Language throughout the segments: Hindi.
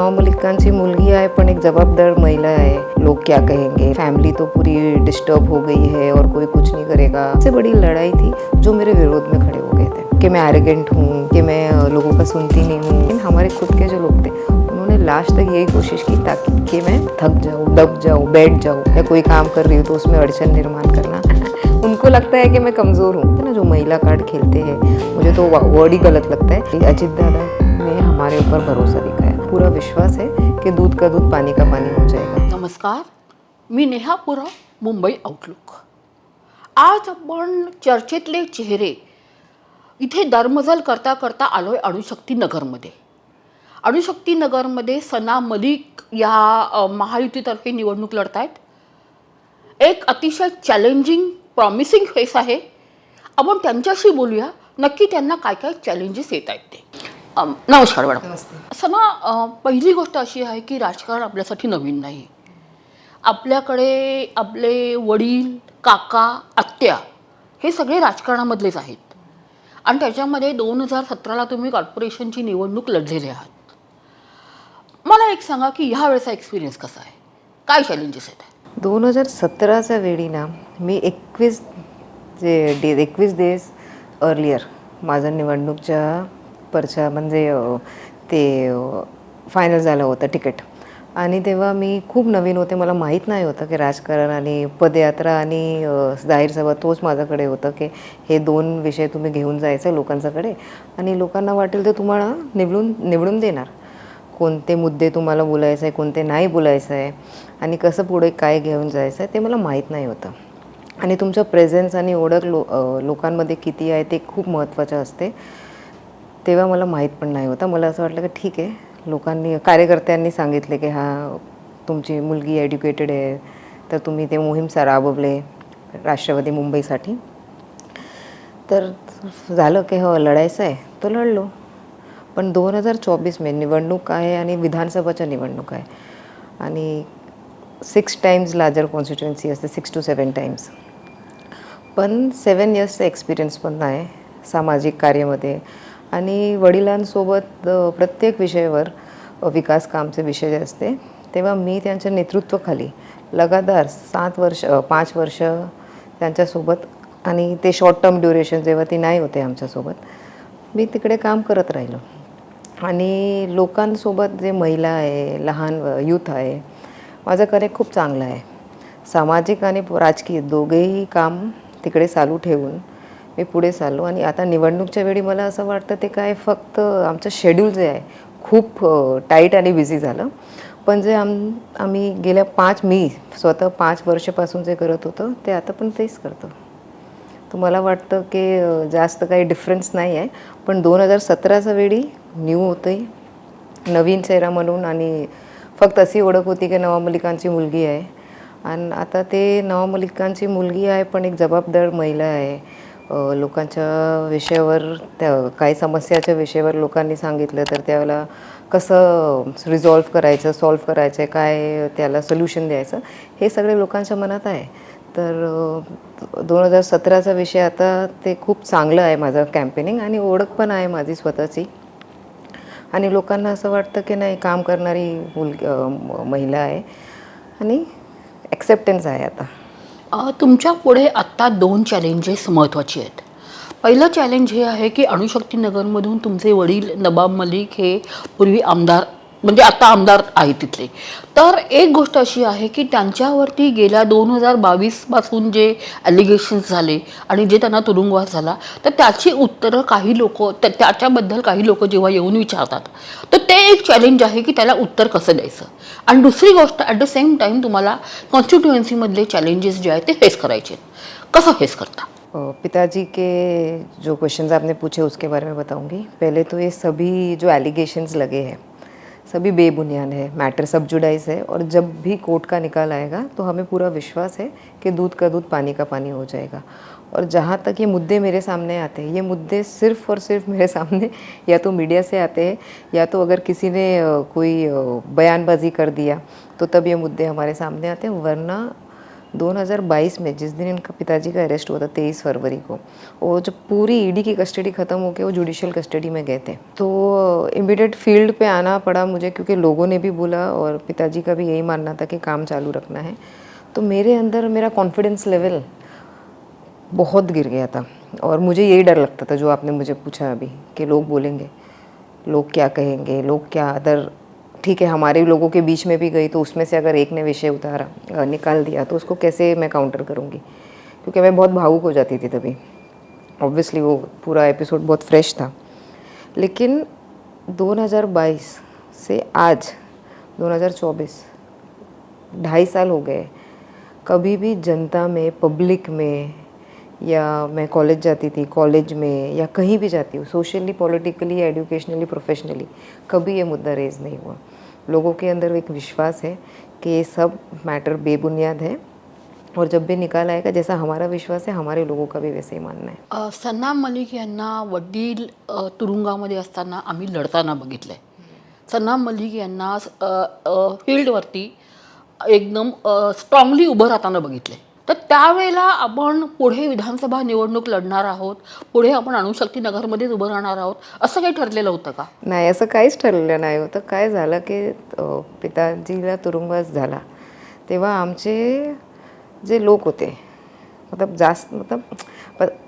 नवा मलिकांची मुलगी आहे पण एक जवाबदार महिला है, लोग क्या कहेंगे, फैमिली तो पूरी डिस्टर्ब हो गई है और कोई कुछ नहीं करेगा। सबसे बड़ी लड़ाई थी जो मेरे विरोध में खड़े हो गए थे कि मैं एरोगेंट हूँ, कि मैं लोगों का सुनती नहीं हूँ। लेकिन हमारे खुद के जो लोग थे उन्होंने लास्ट तक यही कोशिश की ताकि कि मैं थक जाऊँ, दब जाऊँ, बैठ जाऊँ, या कोई काम कर रही हूँ तो उसमें अड़चन निर्माण करना उनको लगता है कि मैं कमज़ोर हूँ ना। जो महिला कार्ड खेलते हैं, मुझे तो वर्ड ही गलत लगता है। अजित दादा ने हमारे ऊपर भरोसा दिखाया, पूरा विश्वास है कि दूध का दूध पानी का पानी हो जाएगा। नमस्कार, मी नेहा पुरा, मुंबई आउटलुक। आज आपण चर्चेतले चेहरे इथे दरमजल करता करता आलोय अणुशक्ती नगरमध्ये। अणुशक्ती नगरमध्ये सना मलिक या महायुतीतर्फे निवडणूक लढत आहेत। एक अतिशय चॅलेंजिंग प्रॉमिसिंग फेस आहे। आपण त्यांच्याशी बोलूया, नक्की त्यांना काय काय चॅलेंजेस येत आहेत ते। नमस्कार मॅडम। सना, पहिली गोष्ट अशी आहे की राजकारण आपल्यासाठी नवीन नाही। आपल्याकडे आपले वडील, काका, आत्या हे सगळे राजकारणामधलेच आहेत आणि त्याच्यामध्ये 2017ला तुम्ही कॉर्पोरेशनची निवडणूक लढलेले आहात। मला एक सांगा की ह्या वेळेचा एक्सपिरियन्स कसा आहे, काय चॅलेंजेस आहेत? 2017च्या वेळी ना मी 21 डेज अर्लियर माझं निवडणूकच्या पर्चा म्हणजे ते फायनल झालं होतं तिकीट। आणि तेव्हा मी खूप नवीन होते, मला माहीत नाही होतं की राजकारण आणि पदयात्रा आणि जाहीर सभा तोच माझ्याकडे होतं की हे दोन विषय तुम्ही घेऊन जायचं लोकांच्याकडे आणि लोकांना वाटेल तर तुम्हाला निवडून देणार। कोणते मुद्दे तुम्हाला बोलायचं आहे, कोणते नाही बोलायचं आहे आणि कसं पुढे काय घेऊन जायचं आहे ते मला माहीत नाही होतं। आणि तुमचं प्रेझेन्स आणि ओळख लोकांमध्ये किती आहे ते खूप महत्त्वाचं असते। तेव्हा मला माहीत पण नाही होतं। मला असं वाटलं की ठीक आहे, लोकांनी कार्यकर्त्यांनी सांगितले की हां तुमची मुलगी एज्युकेटेड आहे, तर तुम्ही ते मोहीम राबवले राष्ट्रवादी मुंबईसाठी। तर झालं की हो लढायचं आहे तो लढलो। पण 2024 में निवडणूक आहे आणि विधानसभाच्या निवडणूक आहे आणि 6 टाइम्स लार्जर कॉन्स्टिट्युएन्सी असते, 6 to 7 टाइम्स। पण 7 इयर्सचा एक्सपिरियन्स पण आहे सामाजिक कार्यामध्ये आणि वडिलांसोबत प्रत्येक विषयावर विकास कामचे विषय असते। तेव्हा मी त्यांच्या नेतृत्वाखाली लगातार 5 वर्ष त्यांच्यासोबत आणि ते शॉर्ट टर्म ड्युरेशन जेव्हा ती नाही होते आमच्यासोबत मी तिकडे काम करत राहिलो। आणि लोकांसोबत जे महिला आहे, लहान यूथ आहे, माझं कनेक्ट खूप चांगलं आहे। सामाजिक आणि राजकीय दोघेही काम तिकडे चालू ठेवून मी पुढे चाललो। आणि आता निवडणूकच्या वेळी मला असं वाटतं ते काय फक्त आमचं शेड्यूल जे आहे खूप टाईट आणि बिझी झालं, पण जे आम्ही मी स्वतः 5 वर्षापासून जे करत होतो ते आता पण तेच करतो। तर मला वाटतं की जास्त काही डिफरन्स नाही आहे। पण 2017च्या वेळी न्यू होते, नवीन चेहरा म्हणून, आणि फक्त अशी ओळख होती की नवा मलिकांची मुलगी आहे। आणि आता ते नवा मलिकांची मुलगी आहे पण एक जबाबदार महिला आहे। लोकांच्या विषयावर काही समस्याच्या विषयावर लोकांनी सांगितलं तर त्याला कसं सॉल्व्ह करायचं, काय त्याला सोल्युशन द्यायचं, हे सगळे लोकांच्या मनात आहे। तर 2017चा विषय आता ते खूप चांगलं आहे माझं कॅम्पेनिंग, आणि ओळख पण आहे माझी स्वतःची। आणि लोकांना असं वाटतं की नाही काम करणारी महिला आहे आणि ॲक्सेप्टन्स आहे आता। तुमच्या पुढे आत्ता 2 चॅलेंजेस महत्त्वाची आहेत। पहिलं चॅलेंज हे आहे की अणुशक्ती नगरमधून तुमचे वडील नवाब मलिक हे पूर्वी आमदार, म्हणजे आता आमदार आहेत तिथले। तर एक गोष्ट अशी आहे की त्यांच्यावरती गेल्या 2022 पासून जे ॲलिगेशन्स झाले आणि जे त्यांना तुरुंगवास झाला, तर त्याची उत्तरं काही लोक त्याच्याबद्दल काही लोक जेव्हा येऊन विचारतात तर ते एक चॅलेंज आहे की त्याला उत्तर कसं द्यायचं। आणि दुसरी गोष्ट ॲट द सेम टाईम तुम्हाला कॉन्स्टिट्युएन्सीमधले चॅलेंजेस जे आहेत ते फेस करायचे आहेत। कसं फेस करता? पिताजी के जो क्वेश्चंस आपने पूछे उसके बारे में बताऊंगी। पहले तो ये सभी जो एलिगेशंस लगे हैं सभी बेबुनियाद है, मैटर सब जुडाइज है, और जब भी कोर्ट का निकाल आएगा तो हमें पूरा विश्वास है कि दूध का दूध पानी का पानी हो जाएगा। और जहाँ तक ये मुद्दे मेरे सामने आते हैं, ये मुद्दे सिर्फ़ और सिर्फ मेरे सामने या तो मीडिया से आते हैं, या तो अगर किसी ने कोई बयानबाजी कर दिया तो तब ये मुद्दे हमारे सामने आते हैं, वरना 2022 में जिस दिन इनका पिताजी का अरेस्ट हुआ था 23 फरवरी को, वो जब पूरी ईडी की कस्टडी ख़त्म होकर वो जुडिशियल कस्टडी में गए थे, तो इमीडिएट फील्ड पे आना पड़ा मुझे, क्योंकि लोगों ने भी बोला और पिताजी का भी यही मानना था कि काम चालू रखना है। तो मेरे अंदर मेरा कॉन्फिडेंस लेवल बहुत गिर गया था और मुझे यही डर लगता था जो आपने मुझे पूछा अभी, कि लोग बोलेंगे, लोग क्या कहेंगे, लोग क्या अदर, ठीक है हमारे लोगों के बीच में भी गई तो उसमें से अगर एक ने विषय उतारा निकाल दिया तो उसको कैसे मैं काउंटर करूँगी, क्योंकि मैं बहुत भावुक हो जाती थी तभी। ऑब्वियसली वो पूरा एपिसोड बहुत फ्रेश था। लेकिन 2022 से आज 2024, 2.5 साल हो गए, कभी भी जनता में, पब्लिक में, या मैं कॉलेज जाती थी, कॉलेज में या कहीं भी जाती हूँ, सोशली, पॉलिटिकली, एजुकेशनली, प्रोफेशनली, कभी ये मुद्दा रेज नहीं हुआ। लोगों के अंदर एक विश्वास है कि ये सब मैटर बेबुनियाद है और जब भी निकाल आएगा, जैसा हमारा विश्वास है, हमारे लोगों का भी वैसे ही मानना है। सन्नाम मलिक यांना वडील तुरुंगामध्ये असताना आम्ही लढताना बघितलं आहे. सन्नाम मलिक यांना फील्डवरती एकदम स्ट्रॉंगली उभं राहताना बघितलं आहे. तर त्यावेळेला आपण पुढे विधानसभा निवडणूक लढणार आहोत, पुढे आपण अणुशक्ती नगरमध्येच उभं राहणार आहोत, असं काही ठरलेलं होतं का? नाही, असं काहीच ठरलेलं नाही होतं. काय झालं की पिताजीला तुरुंगवास झाला तेव्हा आमचे जे लोक होते,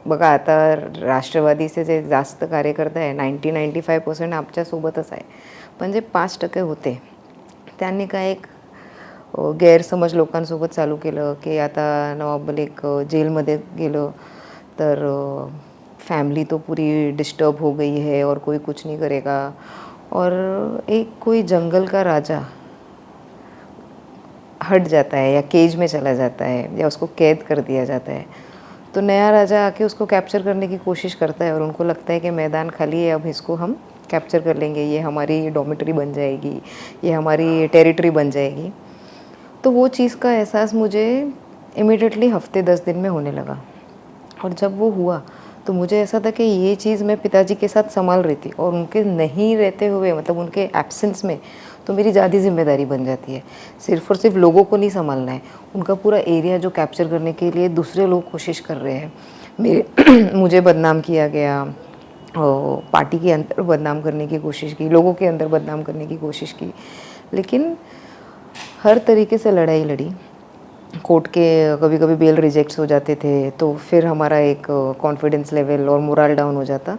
बघा आता राष्ट्रवादीचे जे जास्त कार्यकर्ते आहे 95% आमच्यासोबतच आहे, पण जे 5% होते त्यांनी काय एक गैरसमज लोकांसोबत चालू केलं की आता नवाब मलिक जेलमध्ये गेलं तर फैमिली तो पूरी डिस्टर्ब हो गई है और कोई कुछ नहीं करेगा, और एक कोई जंगल का राजा हट जाता है या केज में चला जाता है या उसको कैद कर दिया जाता है, तो नया राजा आके उसको कैप्चर करने की कोशिश करता है और उनको लगता है कि मैदान खाली है, अब इसको हम कैप्चर कर लेंगे, ये हमारी डॉमिटरी बन जाएगी, ये हमारी टेरिटरी बन जाएगी। तो वो चीज़ का एहसास मुझे इमीडिएटली हफ्ते 10 दिन में होने लगा, और जब वो हुआ तो मुझे ऐसा था कि ये चीज़ मैं पिताजी के साथ संभाल रही थी और उनके नहीं रहते हुए, मतलब उनके एब्सेंस में, तो मेरी ज़्यादा जिम्मेदारी बन जाती है। सिर्फ और सिर्फ लोगों को नहीं संभालना है, उनका पूरा एरिया जो कैप्चर करने के लिए दूसरे लोग कोशिश कर रहे हैं। मेरे मुझे बदनाम किया गया, और पार्टी के अंदर बदनाम करने की कोशिश की, लोगों के अंदर बदनाम करने की कोशिश की, लेकिन हर तरीके से लड़ाई लड़ी। कोर्ट के कभी कभी बेल रिजेक्ट्स हो जाते थे तो फिर हमारा एक कॉन्फिडेंस लेवल और मोरल डाउन हो जाता।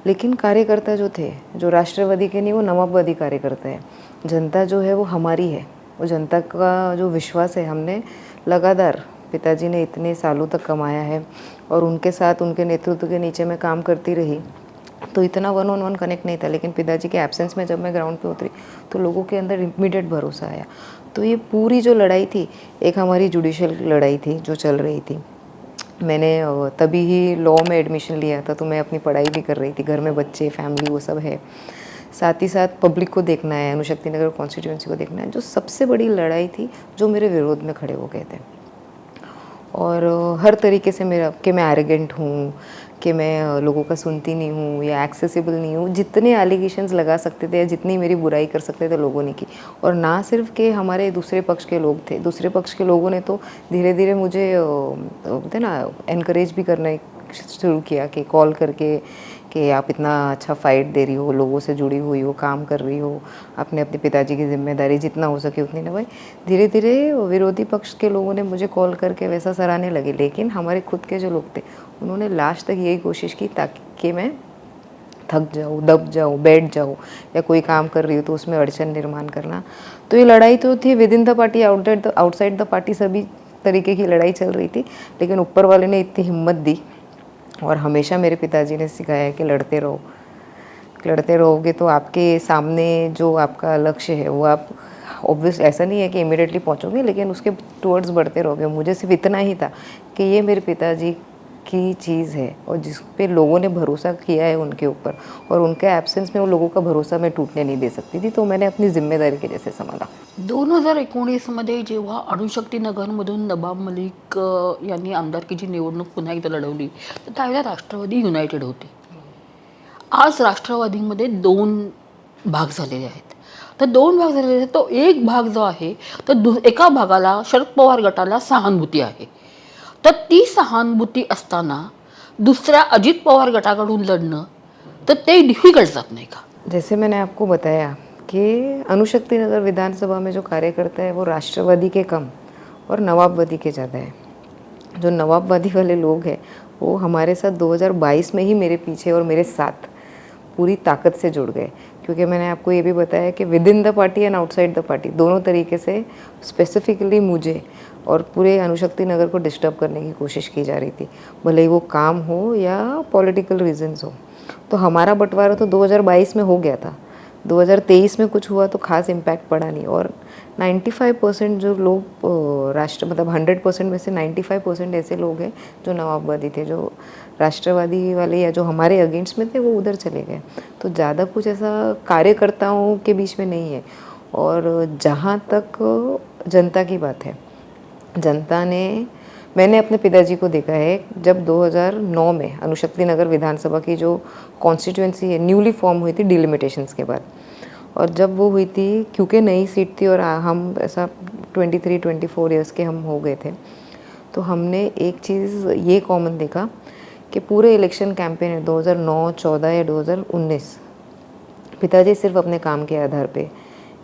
लेकिन कार्यकर्ता जो थे, जो राष्ट्रवादी के नहीं, वो नवाबवादी कार्यकर्ता है। जनता जो है वो हमारी है, वो जनता का जो विश्वास है, हमने लगातार, पिताजी ने इतने सालों तक कमाया है और उनके साथ, उनके नेतृत्व के नीचे मैं काम करती रही, तो इतना 1-on-1 कनेक्ट नहीं था। लेकिन पिताजी के एब्सेंस में जब मैं ग्राउंड पे उतरी तो लोगों के अंदर इमीडिएट भरोसा आया। तो ये पूरी जो लड़ाई थी, एक हमारी जुडिशियल लड़ाई थी जो चल रही थी। मैंने तभी ही लॉ में एडमिशन लिया था, तो मैं अपनी पढ़ाई भी कर रही थी, घर में बच्चे, फैमिली, वो सब है, साथ ही साथ पब्लिक को देखना है, अणुशक्ति नगर कॉन्स्टिट्यूंसी को देखना है। जो सबसे बड़ी लड़ाई थी, जो मेरे विरोध में खड़े हो गए थे और हर तरीके से मेरा, कि मैं एरोगेंट हूँ, कि मैं लोगों का सुनती नहीं हूँ या एक्सेसिबल नहीं हूँ, जितने एलिगेशंस लगा सकते थे या जितनी मेरी बुराई कर सकते थे लोगों ने की। और ना सिर्फ कि हमारे दूसरे पक्ष के लोग थे, दूसरे पक्ष के लोगों ने तो धीरे धीरे मुझे बोलते ना एनकरेज भी करना शुरू किया, कि कॉल करके कि आप इतना अच्छा फाइट दे रही हो, लोगों से जुड़ी हुई हो, काम कर रही हो, अपने अपने पिताजी की जिम्मेदारी जितना हो सके उतनी निभाई। धीरे धीरे विरोधी पक्ष के लोगों ने मुझे कॉल करके वैसा सराहने लगे, लेकिन हमारे खुद के जो लोग थे उन्होंने लास्ट तक यही कोशिश की ताकि मैं थक जाऊँ, दब जाऊँ, बैठ जाऊँ, या कोई काम कर रही हो तो उसमें अड़चन निर्माण करना। तो ये लड़ाई तो थी with in the party, outside the party, सभी तरीके की लड़ाई चल रही थी। लेकिन ऊपर वाले ने इतनी हिम्मत दी और हमेशा मेरे पिताजी ने सिखाया है कि लड़ते रहो, लड़ते रहोगे तो आपके सामने जो आपका लक्ष्य है वो आप, ऑब्वियस ऐसा नहीं है कि इमीडिएटली पहुंचोगे, लेकिन उसके टुवर्ड्स बढ़ते रहोगे। मुझे सिर्फ इतना ही था कि ये मेरे पिताजी की चीज़ है और जिस पे लोगों ने भरोसा किया है उनके ऊपर, और उनके एब्सेंस में वो लोगों का भरोसा मैं टूटने नहीं दे सकती थी। तो मैंने अपनी जिम्मेदारी के जैसे संभाला। 2019मध्ये जेव्हा अणुशक्ती नगरमधून नवाब मलिक यांनी आमदारकीची निवडणूक पुन्हा एकदा लढवली, तर त्यावेळेला राष्ट्रवादी युनायटेड होती. आज राष्ट्रवादीमध्ये 2 भाग झालेले आहेत. तर 2 भाग झालेले आहेत. तो एक भाग जो आहे तर एका भागाला शरद पवार गटाला सहानुभूती आहे. तर ती सहानुभूती असताना दुसऱ्या अजित पवार गटाकडून लढणं तर ते डिफिकल्ट जात नाही का? जैसे मैंने आपको बताया कि अणुशक्ति नगर विधानसभा में जो कार्यकर्ता है वो राष्ट्रवादी के कम और नवाबवादी के ज़्यादा है। जो नवाबवादी वाले लोग हैं वो हमारे साथ 2022 में ही मेरे पीछे और मेरे साथ पूरी ताकत से जुड़ गए, क्योंकि मैंने आपको ये भी बताया कि with in the party and outside the party दोनों तरीके से स्पेसिफिकली मुझे और पूरे अणुशक्ति नगर को डिस्टर्ब करने की कोशिश की जा रही थी, भले ही वो काम हो या पॉलिटिकल रीजंस हो। तो हमारा बंटवारा तो 2022 में हो गया था, 2023 में कुछ हुआ तो खास इम्पैक्ट पड़ा नहीं। और 95% जो लोग मतलब 100% में से 95% ऐसे लोग हैं जो नवाबवादी थे, जो राष्ट्रवादी वाले या जो हमारे अगेंस्ट में थे वो उधर चले गए। तो ज़्यादा कुछ ऐसा कार्यकर्ताओं के बीच में नहीं है। और जहाँ तक जनता की बात है, जनता ने, मैंने अपने पिताजी को देखा है जब 2009 में अणुशक्ति नगर विधानसभा की जो कॉन्स्टिट्यूएंसी है न्यूली फॉर्म हुई थी डिलिमिटेशंस के बाद, और जब वो हुई थी क्योंकि नई सीट थी और हम ऐसा 23-24 ईयर्स के हम हो गए थे, तो हमने एक चीज़ ये कॉमन देखा कि पूरे इलेक्शन कैंपेन है 2009, 14 या 2019 पिताजी सिर्फ अपने काम के आधार पे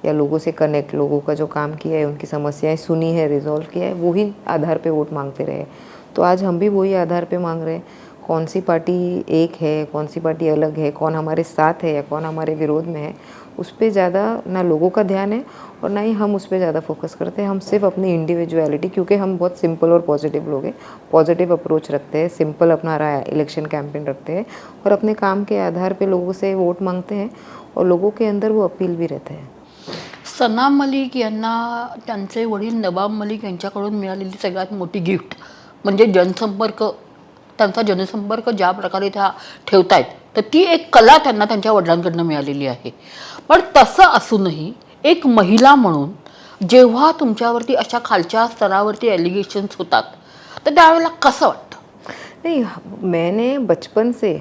या लोगों से कनेक्ट, लोगों का जो काम किया है, उनकी समस्याएं सुनी है, रिजॉल्व किया है, वही आधार पे वोट मांगते रहे। तो आज हम भी वही आधार पे मांग रहे हैं। कौन सी पार्टी एक है, कौन सी पार्टी अलग है, कौन हमारे साथ है या कौन हमारे विरोध में है, उस पर ज़्यादा ना लोगों का ध्यान है और ना ही हम उस पर ज़्यादा फोकस करते हैं। हम सिर्फ अपनी इंडिविजुअलिटी, क्योंकि हम बहुत सिंपल और पॉजिटिव लोग हैं, पॉजिटिव अप्रोच रखते हैं, सिंपल अपना इलेक्शन कैंपेन रखते हैं और अपने काम के आधार पे लोगों से वोट मांगते हैं और लोगों के अंदर वो अपील भी रहता है। सनाम मलिक यांना त्यांचे वडील नवाब मलिक यांच्याकडून मिळालेली सगळ्यात मोठी गिफ्ट म्हणजे जनसंपर्क, त्यांचा जनसंपर्क ज्या प्रकारे त्या ठेवतायत तर ती एक कला त्यांना त्यांच्या वडिलांकडनं मिळालेली आहे. पण तसं असूनही एक महिला म्हणून जेव्हा तुमच्यावरती अशा खालच्या स्तरावरती ॲलिगेशन्स होतात तर त्यावेळेला कसं वाटतं? नहीं, मैंने बचपन से,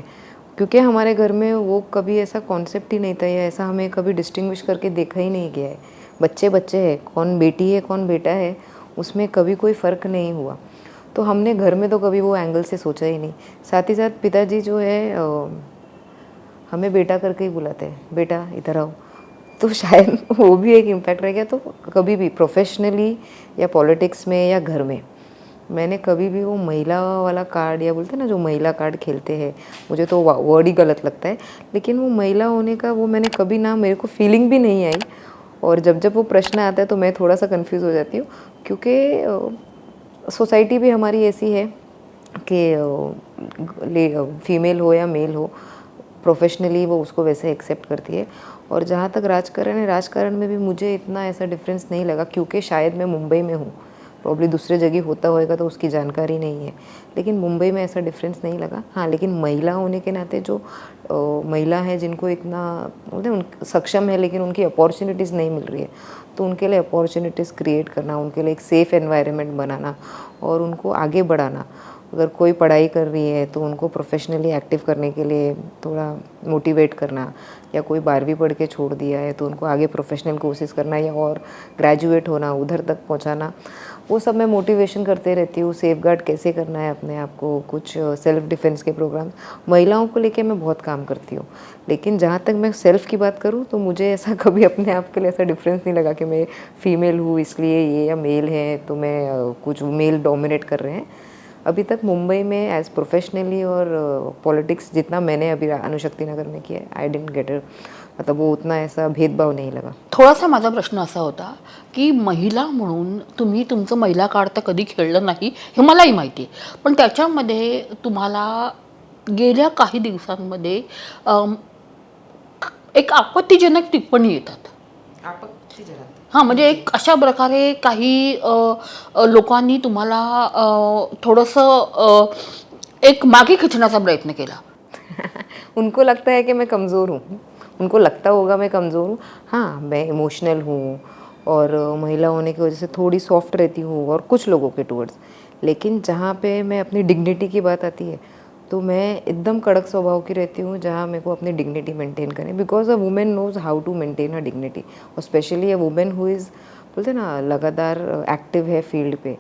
क्योंकि हमारे घर में वो कभी ऐसा कॉन्सेप्ट ही नहीं था या ऐसा हमें कभी डिस्टिंग्विश करके देखा ही नहीं गया है। बच्चे बच्चे हैं, कौन बेटी है कौन बेटा है उसमें कभी कोई फ़र्क नहीं हुआ। तो हमने घर में तो कभी वो एंगल से सोचा ही नहीं। साथ ही साथ पिताजी जो है हमें बेटा करके ही बुलाते हैं, बेटा इधर आओ। तो शायद वो भी एक इम्पैक्ट रह गया। तो कभी भी प्रोफेशनली या पॉलिटिक्स में या घर में मैंने कभी भी वो महिला वाला कार्ड, या बोलते हैं ना जो महिला कार्ड खेलते हैं, मुझे तो वर्ड ही गलत लगता है, लेकिन वो महिला होने का वो मैंने कभी ना, मेरे को फीलिंग भी नहीं आई। और जब जब वो प्रश्न आता है तो मैं थोड़ा सा कंफ्यूज हो जाती हूँ, क्योंकि सोसाइटी भी हमारी ऐसी है कि फीमेल हो या मेल हो, प्रोफेशनली वो उसको वैसे एक्सेप्ट करती है। और जहाँ तक राजकारण है, राजकारण में भी मुझे इतना ऐसा डिफरेंस नहीं लगा, क्योंकि शायद मैं मुंबई में हूँ, प्रॉब्ली दूसरे जगह होता होएगा तो उसकी जानकारी नहीं है, लेकिन मुंबई में ऐसा डिफरेंस नहीं लगा। हाँ, लेकिन महिला होने के नाते जो महिला है जिनको इतना बोलते हैं उन सक्षम है लेकिन उनकी अपॉर्चुनिटीज़ नहीं मिल रही है, तो उनके लिए अपॉर्चुनिटीज़ क्रिएट करना, उनके लिए एक सेफ़ एनवायरनमेंट बनाना और उनको आगे बढ़ाना। अगर कोई पढ़ाई कर रही है तो उनको प्रोफेशनली एक्टिव करने के लिए थोड़ा मोटिवेट करना, या कोई 12वीं पढ़ के छोड़ दिया है तो उनको आगे प्रोफेशनल कोर्सेज करना या और ग्रेजुएट होना, उधर तक पहुंचाना, वो सब मैं मोटिवेशन करते रहती हूँ। सेफगार्ड कैसे करना है अपने आप को, कुछ सेल्फ डिफेंस के प्रोग्राम महिलाओं को लेके मैं बहुत काम करती हूँ। लेकिन जहाँ तक मैं सेल्फ़ की बात करूँ तो मुझे ऐसा कभी अपने आप के लिए ऐसा डिफरेंस नहीं लगा कि मैं फ़ीमेल हूँ इसलिए ये, या मेल है तो मैं कुछ मेल डोमिनेट कर रहे हैं। अभी तक मुंबई में एज प्रोफेशनली और पॉलिटिक्स जितना मैंने अभी अणुशक्ति नगर में किया है, आई डिडंट गेट इट, मतलब वो उतना ऐसा भेदभाव नहीं लगा। थोडासा माझा प्रश्न असा होता की महिला म्हणून तुम्ही तुमचं महिला कार्ड तर कधी खेळलं नाही हे मलाही माहिती आहे, पण त्याच्यामध्ये तुम्हाला गेल्या काही दिवसांमध्ये एक आपत्तीजनक टिप्पणी येतात. हां, म्हणजे एक अशा प्रकारे काही लोकांनी तुम्हाला थोडंसं एक मागे खिचण्याचा प्रयत्न केला. उनको लगता है कि मैं कमज़ोर हूँ, उनको लगता होगा मैं कमज़ोर हूँ। हाँ, मैं इमोशनल हूँ और महिला होने की वजह से थोड़ी सॉफ्ट रहती हूँ और कुछ लोगों के टुवर्ड्स, लेकिन जहाँ पे मैं अपनी डिग्निटी की बात आती है तो मैं एकदम कड़क स्वभाव की रहती हूँ, जहाँ मेरे को अपनी डिग्निटी मेंटेन करनी, because a women knows how to maintain her dignity, और specially a women who is, बोलते हैं ना, लगातार एक्टिव है फील्ड पे।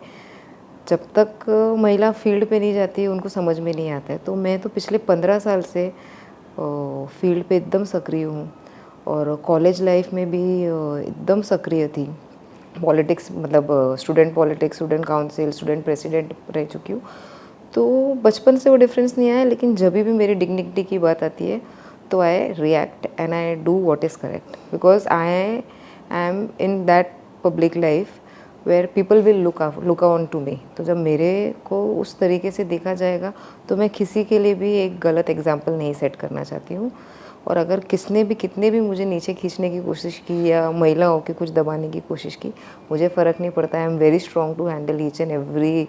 जब तक महिला फील्ड पे नहीं जाती उनको समझ में नहीं आता है। तो मैं तो पिछले 15 साल से फील्ड पे एकदम सक्रिय हूँ, और कॉलेज लाइफ में भी एकदम सक्रिय थी। पॉलिटिक्स, मतलब student politics, student council, student president रह चुकी हूँ। तो बचपन से वो डिफरेंस नहीं आया, लेकिन जब भी मेरी डिग्निटी की बात आती है तो I react and I do what is correct, because I am in that public life where people will look on to me. तो जब मेरे को उस तरीके से देखा जाएगा तो मैं किसी के लिए भी एक गलत एग्जाम्पल नहीं सेट करना चाहती हूँ। और अगर किसने भी कितने भी मुझे नीचे खींचने की कोशिश की या महिला होकर कुछ दबाने की कोशिश की, मुझे फ़र्क नहीं पड़ता। I am very strong to handle each and every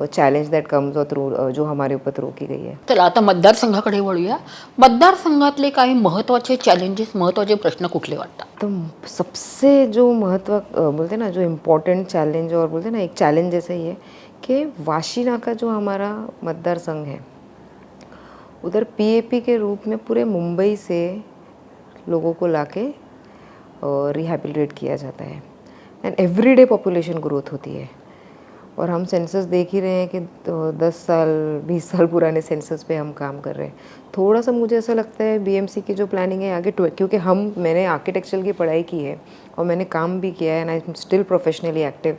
challenge that comes through, जो हमारे ऊपर थ्रो की गई है। चला आता मतदारसंघाकडे वळूया. मतदारसंघातले काही महत्त्वाचे चॅलेंजेस, महत्त्वाचे प्रश्न कुठले वाटतात? तो सबसे जो बोलते हैं ना, जो इम्पोर्टेंट चैलेंज, और बोलते हैं ना एक चैलेंज जैसा ही है कि वाशी नाका जो हमारा मतदार संघ है, उधर पीएपी के रूप में पूरे मुंबई से लोगों को लाके रिहैबिलिटेट किया जाता है, एंड एवरीडे पॉपुलेशन ग्रोथ होती है। और हम सेंसस देख ही रहे हैं कि 10 साल 20 साल पुराने सेंसस पे हम काम कर रहे हैं। थोड़ा सा मुझे ऐसा लगता है बीएमसी की जो प्लानिंग है आगे, क्योंकि मैंने आर्किटेक्चर की पढ़ाई की है और मैंने काम भी किया है, and I am still professionally active.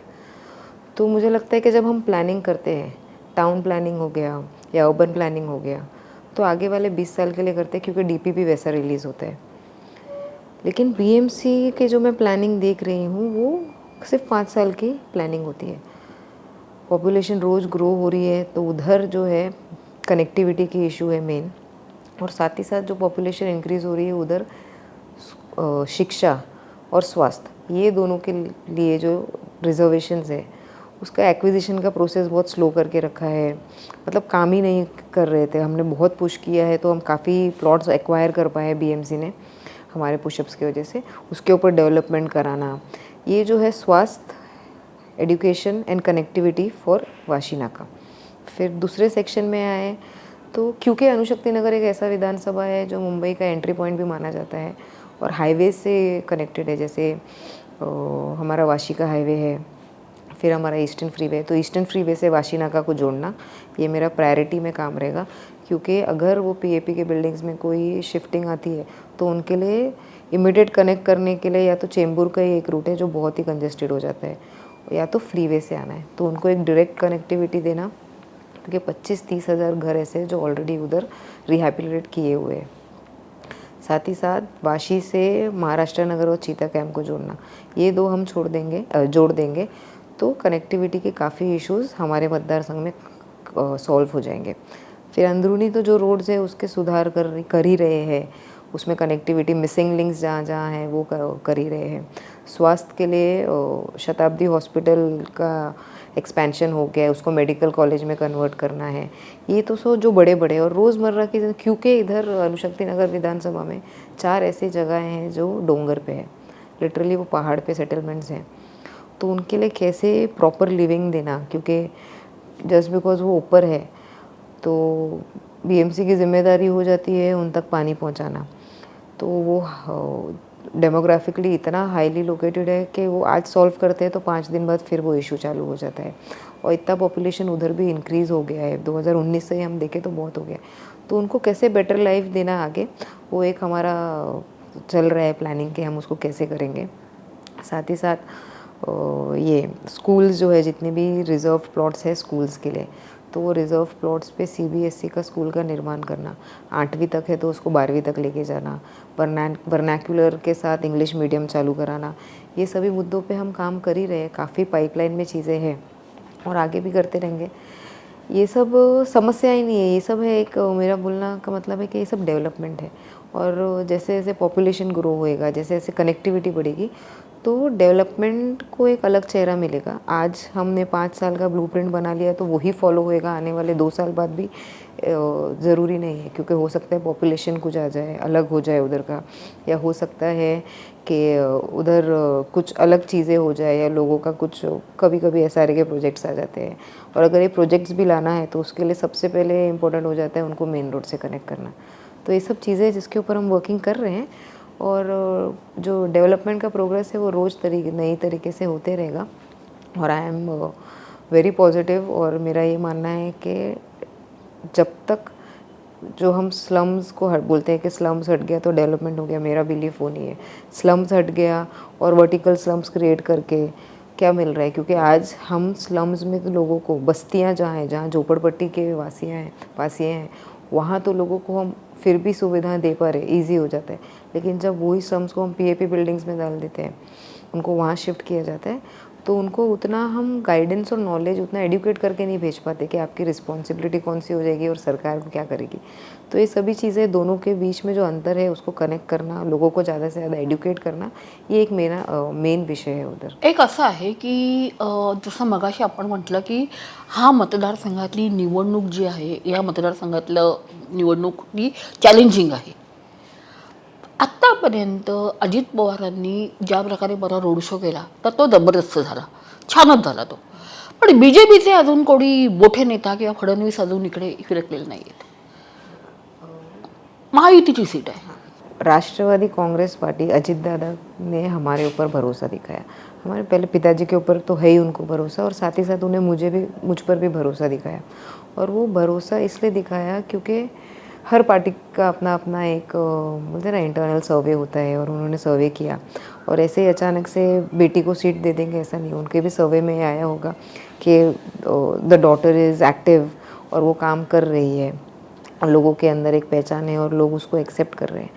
तो मुझे लगता है कि जब हम प्लानिंग करते हैं, टाउन प्लानिंग हो गया या अर्बन प्लानिंग हो गया, तो आगे वाले 20 साल के लिए करते हैं, क्योंकि डीपीपी वैसा रिलीज़ होता है। लेकिन बीएमसी के जो मैं प्लानिंग देख रही हूँ वो सिर्फ 5 साल की प्लानिंग होती है। पॉपुलेशन रोज़ ग्रो हो रही है, तो उधर जो है कनेक्टिविटी की इशू है मेन, और साथ ही साथ जो पॉपुलेशन इंक्रीज़ हो रही है उधर शिक्षा और स्वास्थ्य, ये दोनों के लिए जो रिजर्वेशंस है उसका एक्विजिशन का प्रोसेस बहुत स्लो करके रखा है। मतलब काम ही नहीं कर रहे थे, हमने बहुत पुश किया है तो हम काफ़ी प्लॉट्स एक्वायर कर पाए बीएमसी ने हमारे पुशअप्स की वजह से। उसके ऊपर डेवलपमेंट कराना, ये जो है स्वास्थ्य, education and connectivity for Vashi नाका। फिर दूसरे सेक्शन में आए तो क्योंकि अणुशक्ति नगर एक ऐसा विधानसभा है जो मुंबई का एंट्री पॉइंट भी माना जाता है और हाईवे से कनेक्टेड है, जैसे हमारा वाशी का हाईवे है, फिर हमारा ईस्टर्न फ्रीवे, तो ईस्टर्न फ्रीवे से वाशी नाका को जोड़ना ये मेरा प्रायोरिटी में काम रहेगा। क्योंकि अगर वो पीएपी के बिल्डिंग्स में कोई शिफ्टिंग आती है तो उनके लिए इमीडिएट कनेक्ट करने के लिए या तो चेंबूर का ही एक रूट है जो बहुत ही कंजेस्टेड हो जाता है, या तो फ्रीवे से आना है, तो उनको एक डायरेक्ट कनेक्टिविटी देना, क्योंकि 25-30 हज़ार घर ऐसे जो ऑलरेडी उधर रिहैबिलिटेट किए हुए हैं। साथ ही साथ वाशी से महाराष्ट्र नगर और चीता कैंप को जोड़ना, ये दो हम जोड़ देंगे तो कनेक्टिविटी के काफ़ी इश्यूज़ हमारे मतदार संघ में सॉल्व हो जाएंगे। फिर अंदरूनी तो जो रोड्स है उसके सुधार कर ही रहे हैं, उसमें कनेक्टिविटी मिसिंग लिंक्स जहाँ जहाँ हैं वो कर ही रहे हैं। स्वास्थ्य के लिए शताब्दी हॉस्पिटल का एक्सपेंशन हो गया है, उसको मेडिकल कॉलेज में कन्वर्ट करना है। ये तो जो बड़े बड़े और रोज़मर्रा की, क्योंकि इधर अणुशक्ति नगर विधानसभा में 4 ऐसी जगह हैं जो डोंगर पे है, लिटरली वो पहाड़ पे सेटलमेंट्स हैं, तो उनके लिए कैसे प्रॉपर लिविंग देना, क्योंकि जस्ट बिकॉज वो ऊपर है तो बीएमसी की जिम्मेदारी हो जाती है उन तक पानी पहुंचाना। तो वो डेमोग्राफिकली इतना हाईली लोकेटेड है कि वो आज सॉल्व करते हैं तो 5 दिन बाद फिर वो इशू चालू हो जाता है, और इतना पॉपुलेशन उधर भी इंक्रीज़ हो गया है, 2019 से ही हम देखें तो बहुत हो गया। तो उनको कैसे बेटर लाइफ देना आगे, वो एक हमारा चल रहा है प्लानिंग कि हम उसको कैसे करेंगे। साथ ही साथ ये स्कूल्स जो है, जितने भी रिज़र्व प्लॉट्स है स्कूल्स के लिए, तो वो रिज़र्व प्लॉट्स पे सीबीएसई का स्कूल का निर्माण करना, 8वीं तक है तो उसको 12वीं तक लेके जाना, वर्नैक्युलर के साथ इंग्लिश मीडियम चालू कराना, ये सभी मुद्दों पे हम काम कर ही रहे हैं। काफ़ी पाइपलाइन में चीज़ें हैं और आगे भी करते रहेंगे। ये सब समस्या ही नहीं है, ये सब है एक, मेरा बोलना का मतलब है कि ये सब डेवलपमेंट है। और जैसे जैसे पॉपुलेशन ग्रो होएगा, जैसे जैसे कनेक्टिविटी बढ़ेगी, तो डेवलपमेंट को एक अलग चेहरा मिलेगा। आज हमने 5 साल का ब्लूप्रिंट बना लिया तो वही फॉलो होएगा आने वाले 2 साल बाद भी, ज़रूरी नहीं है, क्योंकि हो सकता है पॉपुलेशन कुछ आ जाए, अलग हो जाए उधर का, या हो सकता है कि उधर कुछ अलग चीज़ें हो जाए, या लोगों का कुछ कभी कभी SRA के प्रोजेक्ट्स आ जाते हैं। और अगर ये प्रोजेक्ट्स भी लाना है तो उसके लिए सबसे पहले इम्पोर्टेंट हो जाता है उनको मेन रोड से कनेक्ट करना। तो ये सब चीज़ें जिसके ऊपर हम वर्किंग कर रहे हैं, और जो डेवलपमेंट का प्रोग्रेस है वो रोज़ नई तरीके से होते रहेगा। और आई एम वेरी पॉजिटिव, और मेरा ये मानना है कि जब तक जो हम स्लम्स को बोलते हैं कि स्लम्स हट गया तो डेवलपमेंट हो गया, मेरा बिलीफ वो नहीं है। स्लम्स हट गया और वर्टिकल स्लम्स क्रिएट करके क्या मिल रहा है, क्योंकि आज हम स्लम्स में तो लोगों को, बस्तियां जहाँ हैं, जहाँ झोपड़पट्टी के वासियाँ हैं, वहाँ तो लोगों को हम फिर भी सुविधाएं दे पा रहे, ईजी हो जाता है। लेकिन जब वही स्लम्स को हम PAP बिल्डिंग्स में डाल देते हैं, उनको वहाँ शिफ्ट किया जाता है, तो उनको उतना हम गाइडेंस और नॉलेज उतना एडुकेट करके नहीं भेज पाते कि आपकी रिस्पॉन्सिबिलिटी कौन सी हो जाएगी और सरकार को क्या करेगी। तो ये सभी चीज़ें, दोनों के बीच में जो अंतर है उसको कनेक्ट करना, लोगों को ज़्यादा से ज़्यादा एडुकेट करना, ये एक मेरा मेन विषय है उधर। एक असं आहे की जसं मगाशी आपण म्हटलं की हा मतदारसंघातली निवडणूक जी आहे, या मतदारसंघातलं निवडणूक ही चॅलेंजिंग आहे. आत्तापर्यंत अजित पवारांनी ज्या प्रकारे बरा रोड शो केला तर तो जबरदस्त झाला, छानच झाला तो. पण BJPचे अजून कोणी मोठे नेता किंवा फडणवीस अजून इकडे फिरकलेले नाही आहेत. महायुतीची सीट आहे. राष्ट्रवादी कांग्रेस पार्टी, अजित दादा ने हमारे ऊपर भरोसा दिखाया। हमारे पहले पिताजी के ऊपर तो है ही उनको भरोसा, और साथ ही साथ उन्हें मुझ पर भी भरोसा दिखाया। और वो भरोसा इसलिए दिखाया क्योंकि हर पार्टी का अपना अपना एक बोलते हैं ना, इंटरनल सर्वे होता है, और उन्होंने सर्वे किया, और ऐसे ही अचानक से बेटी को सीट दे देंगे ऐसा नहीं। उनके भी सर्वे में आया होगा कि द डॉटर इज़ एक्टिव, और वो काम कर रही है, लोगों के अंदर एक पहचान है और लोग उसको एक्सेप्ट कर रहे हैं।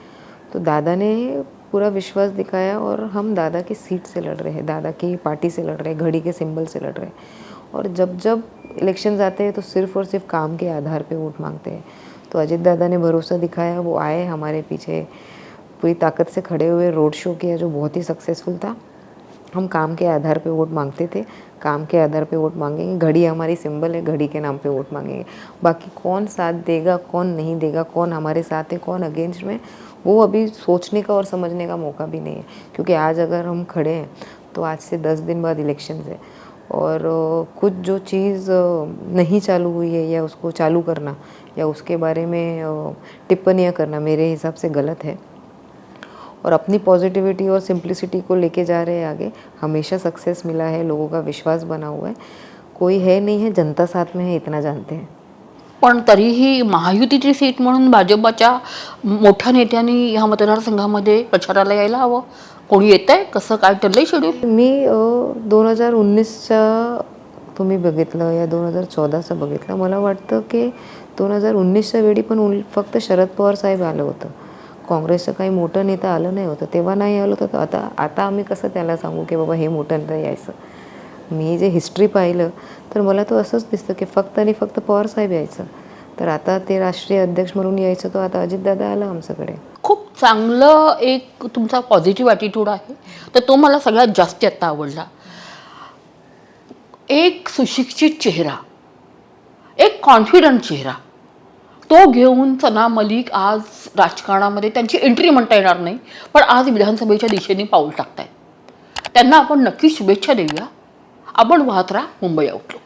तो दादा ने पूरा विश्वास दिखाया, और हम दादा की सीट से लड़ रहे हैं, दादा की पार्टी से लड़ रहे हैं, घड़ी के सिंबल से लड़ रहे हैं। और जब जब इलेक्शंस आते हैं तो सिर्फ और सिर्फ काम के आधार पे वोट मांगते हैं। तो अजित दादा ने भरोसा दिखाया, वो आए हमारे पीछे पूरी ताकत से खड़े हुए, रोड शो किया जो बहुत ही सक्सेसफुल था। हम काम के आधार पे वोट मांगते थे, काम के आधार पे वोट मांगेंगे, घड़ी हमारी सिंबल है, घड़ी के नाम पे वोट मांगेंगे। बाकी कौन साथ देगा, कौन नहीं देगा, कौन हमारे साथ है, कौन अगेंस्ट में, वो अभी सोचने का और समझने का मौका भी नहीं है। क्योंकि आज अगर हम खड़े हैं तो आज से 10 दिन बाद इलेक्शंस है, और कुछ जो चीज़ नहीं चालू हुई है या उसको चालू करना या उसके बारे में टिप्पणियाँ करना मेरे हिसाब से गलत है। और अपनी पॉजिटिविटी और सिंप्लिसिटी को लेके जा रहे हैं आगे। हमेशा सक्सेस मिला है, लोगों का विश्वास बना हुआ है, कोई है नहीं है, जनता साथ में है, इतना जानते हैं। पण तरीही महायुतीची सीट म्हणून भाजपच्या मोठ्या नेत्यांनी ह्या मतदारसंघामध्ये प्रचाराला यायला हवं. कोणी येतंय, कसं काय ठरलंय शेड्यूल? मी 2019चा तुम्ही बघितलं या 2014चं बघितलं, मला वाटतं की 2019च्या वेळी पण फक्त शरद पवार साहेब आलं होतं, काँग्रेसचं काही मोठं नेता आलं नाही होतं. तेव्हा नाही आलं होतं, तर आता आम्ही कसं त्याला सांगू की बाबा हे मोठं नेता यायचं. मी जे हिस्ट्री पाहिलं तर मला तो असंच दिसतं की फक्त आणि फक्त पवार साहेब यायचं. तर आता ते राष्ट्रीय अध्यक्ष म्हणून यायचं, तर आता अजितदादा आला आमच्याकडे. खूप चांगलं एक तुमचा पॉझिटिव्ह ॲटिट्यूड आहे, तर तो मला सगळ्यात जास्त आता आवडला. एक सुशिक्षित चेहरा, एक कॉन्फिडंट चेहरा, तो घेऊन सना मलिक आज राजकारणामध्ये त्यांची एंट्री म्हणता येणार नाही, पण आज विधानसभेच्या दिशेने पाऊल टाकतायत. त्यांना आपण नक्की शुभेच्छा देऊया. आपण वाहत राहा मुंबई आउटलुक.